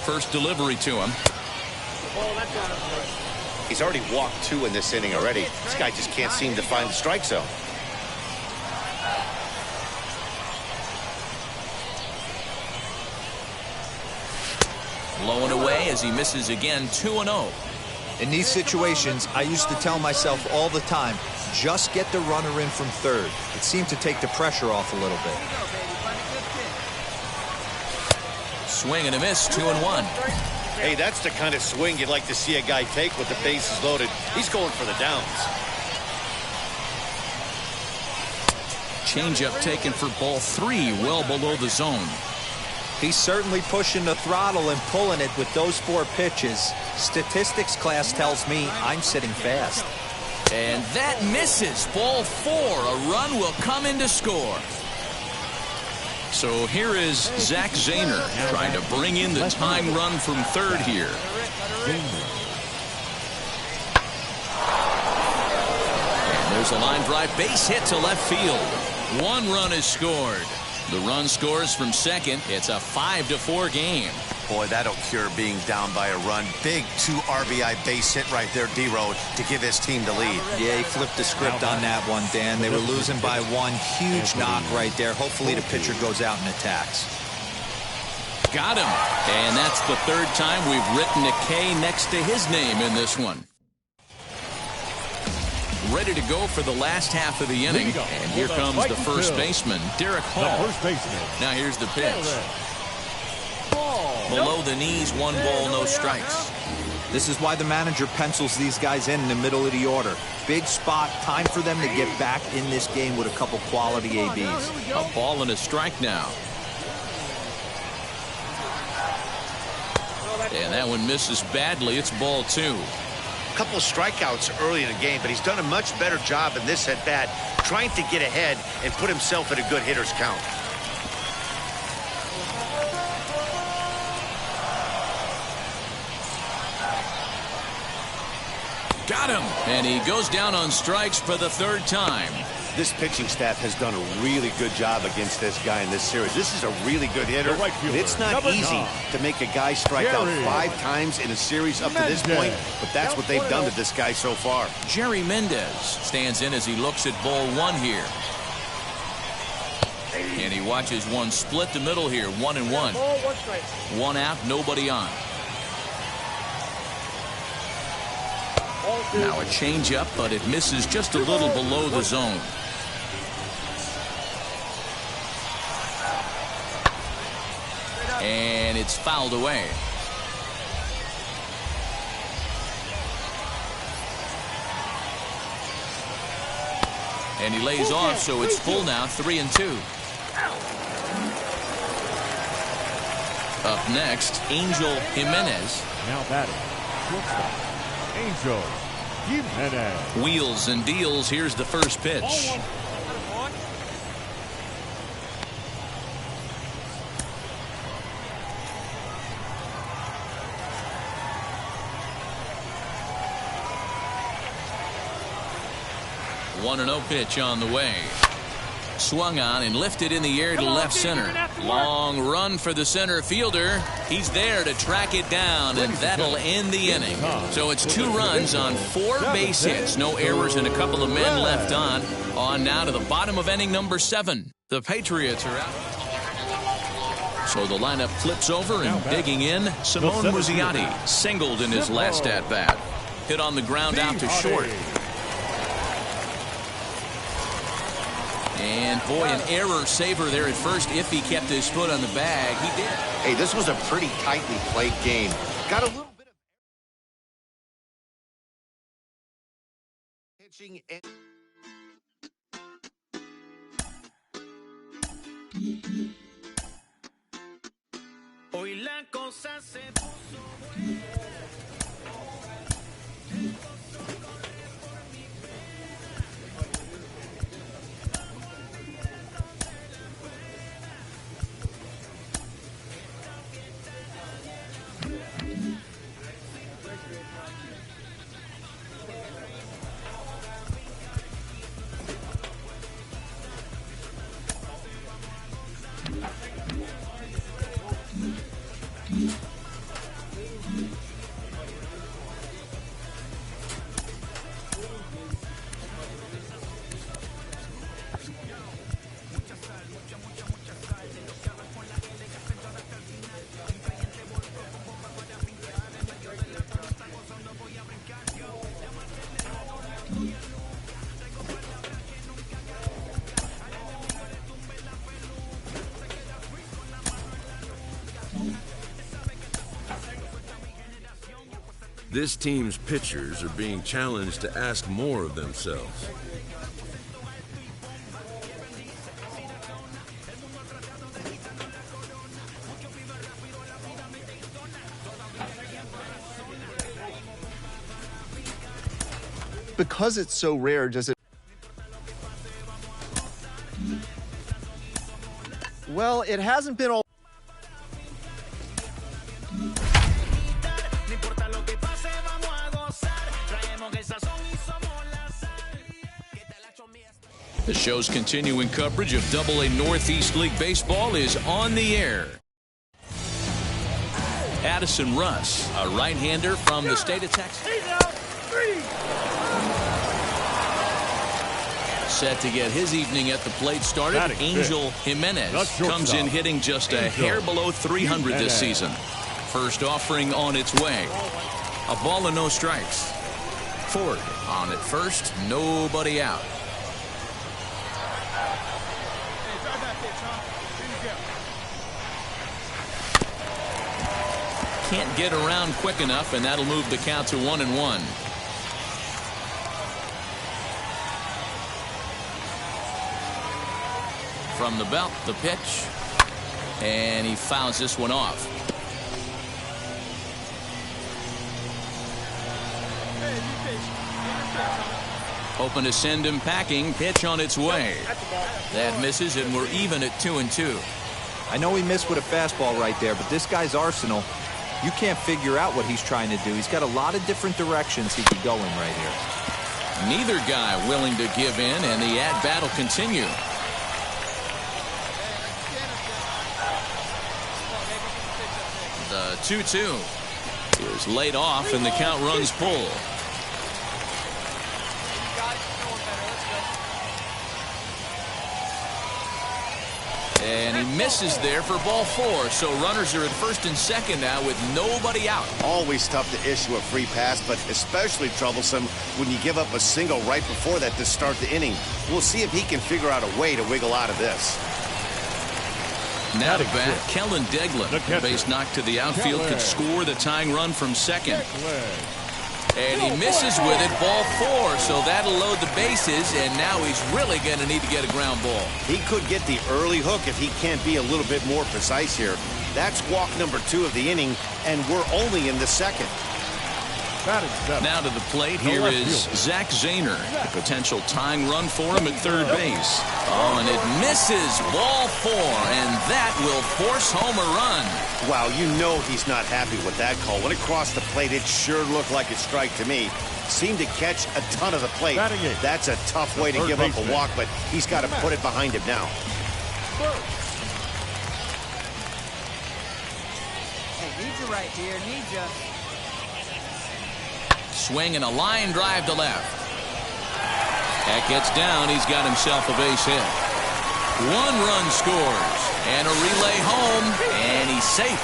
First delivery to him. He's already walked 2 in this inning already. This guy just can't seem to find the strike zone. Low and away as he misses again, 2-0. In these situations, I used to tell myself all the time, just get the runner in from third. It seemed to take the pressure off a little bit. Swing and a miss, 2-1. Hey, that's the kind of swing you'd like to see a guy take with the bases loaded. He's going for the downs. Changeup taken for ball 3, well below the zone. He's certainly pushing the throttle and pulling it with those 4 pitches. Statistics class tells me I'm sitting fast. And that misses. Ball 4. A run will come in to score. So here is Zach Zahner trying to bring in the tying run from third here. And there's a line drive base hit to left field. 1 run is scored. The run scores from second. It's a 5-4 game. Boy, that'll cure being down by a run. Big 2 RBI base hit right there, D-Road, to give his team the lead. Yeah, he flipped the script on that one, Dan. They were losing by 1. Huge knock right there. Hopefully the pitcher goes out and attacks. Got him. And that's the 3rd time we've written a K next to his name in this one. Ready to go for the last half of the inning. And here comes the first baseman, Derek Hall. Now here's the pitch. Below the knees, 1 ball, no strikes. This is why the manager pencils these guys in the middle of the order. Big spot, time for them to get back in this game with a couple quality ABs. A ball and a strike now. And that one misses badly. It's ball 2. A couple of strikeouts early in the game, but he's done a much better job in this at-bat trying to get ahead and put himself in a good hitter's count. Got him. And he goes down on strikes for the 3rd time. This pitching staff has done a really good job against this guy in this series. This is a really good hitter. And it's not easy to make a guy strike out 5 times in a series up to this point, but that's what they've done to this guy so far. Jerry Mendez stands in as he looks at ball 1 here. And he watches one split the middle here, 1-1. 1 out, nobody on. Now a changeup, but it misses just a little below the zone. And it's fouled away. And he lays off, so it's full now, 3-2. Up next, Angel Jimenez. Now batting, shortstop, Angel Jimenez. Wheels and deals. Here's the first pitch. One 1-0 pitch on the way. Swung on and lifted in the air to left center. Long run for the center fielder. He's there to track it down, and that'll end the inning. So it's 2 runs on 4 base hits. No errors and a couple of men left on. On now to the bottom of inning number 7. The Patriots are out. So the lineup flips over, and digging in, Simone Muzziotti singled in his last at-bat. Hit on the ground out to short. And boy, an error saver there at first. If he kept his foot on the bag, he did. Hey, this was a pretty tightly played game. Got a little bit of pitching. Hoy la cosa se puso buena. This team's pitchers are being challenged to ask more of themselves. Because it's so rare, does it... Well, it hasn't been all... The show's continuing coverage of AA Northeast League Baseball is on the air. Addison Russ, a right-hander from the state of Texas. Set to get his evening at the plate started. Angel Jimenez comes in hitting just a hair below 300 this season. First offering on its way. A ball and no strikes. Ford on at first, nobody out. Can't get around quick enough, and that'll move the count to 1-1. From the belt, the pitch, and he fouls this one off. Hoping to send him packing. Pitch on its way. That misses, and we're even at 2-2. I know he missed with a fastball right there, but this guy's arsenal, you can't figure out what he's trying to do. He's got a lot of different directions he could go in right here. Neither guy willing to give in, and the at-bat will continue. The 2-2 is laid off, and the count runs full. And he misses there for ball 4. So runners are at first and second now with nobody out. Always tough to issue a free pass, but especially troublesome when you give up a single right before that to start the inning. We'll see if he can figure out a way to wiggle out of this. Now to bat, Kellen Deglin. Base knock to the outfield could score the tying run from second. And he misses with it, ball 4. So that'll load the bases, and now he's really going to need to get a ground ball. He could get the early hook if he can't be a little bit more precise here. That's walk number 2 of the inning, and we're only in the second. Now to the plate, here is Zach Zahner. The potential tying run for him at third base. Oh, and it misses, ball 4, and that will force home a run. Wow, you know he's not happy with that call. When it crossed the plate, it sure looked like a strike to me. Seemed to catch a ton of the plate. That's a tough way to give up a walk, but he's got to put it behind him now. Hey, need you right here, need you. Swing and a line drive to left. That gets down. He's got himself a base hit. 1 run scores. And a relay home. And he's safe.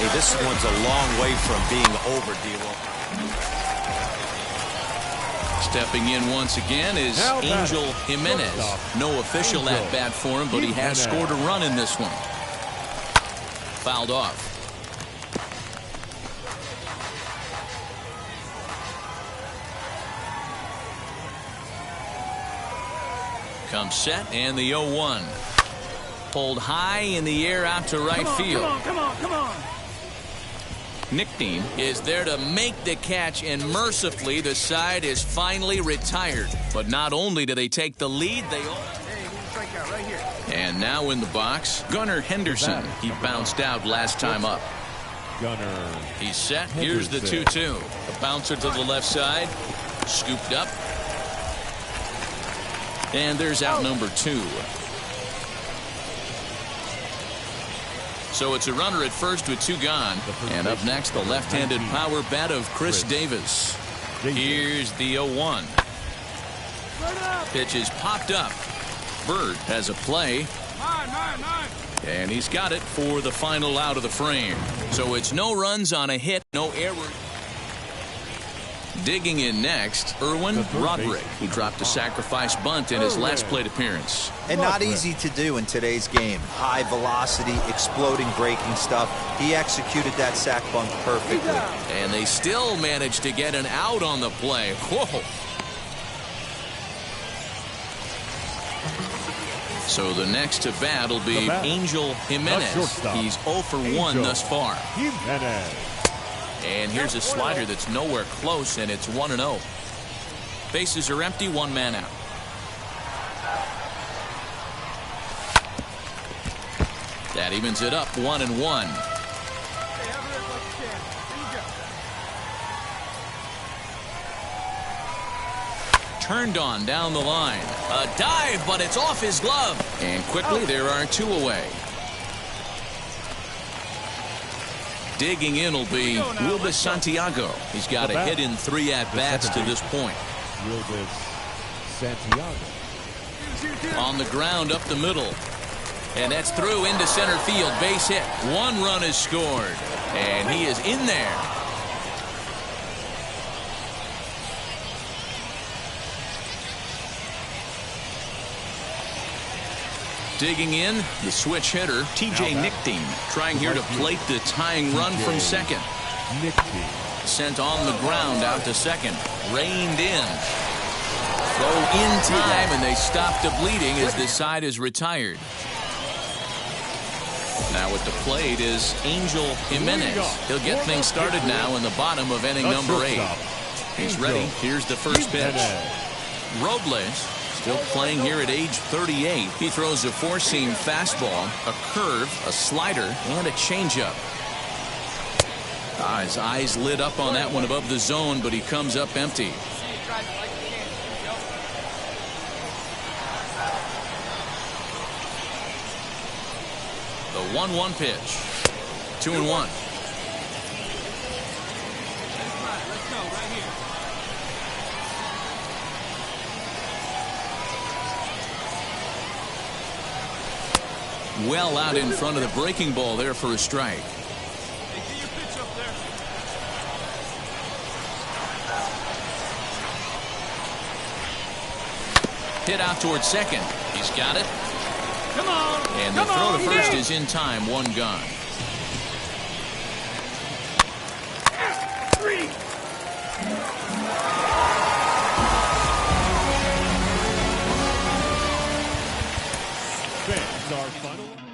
Hey, this one's a long way from being over, D'Lo. Stepping in once again is Angel Jimenez. No official at-bat for him, but he has scored a run in this one. Fouled off. Comes set, and the 0-1. Pulled high in the air out to right field. Come on. Nickdean is there to make the catch, and mercifully the side is finally retired. But not only do they take the lead, they all... Right here. And now in the box, Gunnar Henderson. He bounced out last time up. Gunnar. He's set. Here's the 2-2. A bouncer to the left side. Scooped up. And there's out number 2. So it's a runner at first with 2 gone. And up next, the left-handed power bat of Chris Davis. Here's the 0-1. Pitch is popped up. Bird has a play. And he's got it for the final out of the frame. So it's no runs on a hit, no error. Digging in next, Erwin Roderick, who dropped a sacrifice bunt in his last plate appearance. And not easy to do in today's game. High velocity, exploding breaking stuff. He executed that sac bunt perfectly. And they still managed to get an out on the play. Whoa. So the next to bat will be Angel Jimenez. He's 0 for 1 thus far. And here's a slider that's nowhere close, and it's 1-0. Bases are empty, 1 man out. That evens it up, 1-1. Turned on down the line. A dive, but it's off his glove. And quickly, there are 2 away. Digging in will be Wilbus Santiago. He's got a hit in 3 at-bats to this point. Wilbus Santiago. On the ground up the middle. And that's through into center field. Base hit. 1 run is scored. And he is in there. Digging in, the switch hitter, T.J. Nickdean, trying here to plate the tying run from second. Sent on the ground out to second. Reined in. Throw in time, and they stop the bleeding as the side is retired. Now at the plate is Angel Jimenez. He'll get things started now in the bottom of inning number 8. He's ready. Here's the first pitch. Robles. Still playing here at age 38. He throws a 4-seam fastball, a curve, a slider, and a changeup. His eyes lit up on that one above the zone, but he comes up empty. The 1-1 pitch. 2-1. Well out in front of the breaking ball there for a strike. Hit out towards second. He's got it. And the throw to first is in time, one gone. Fans, our final.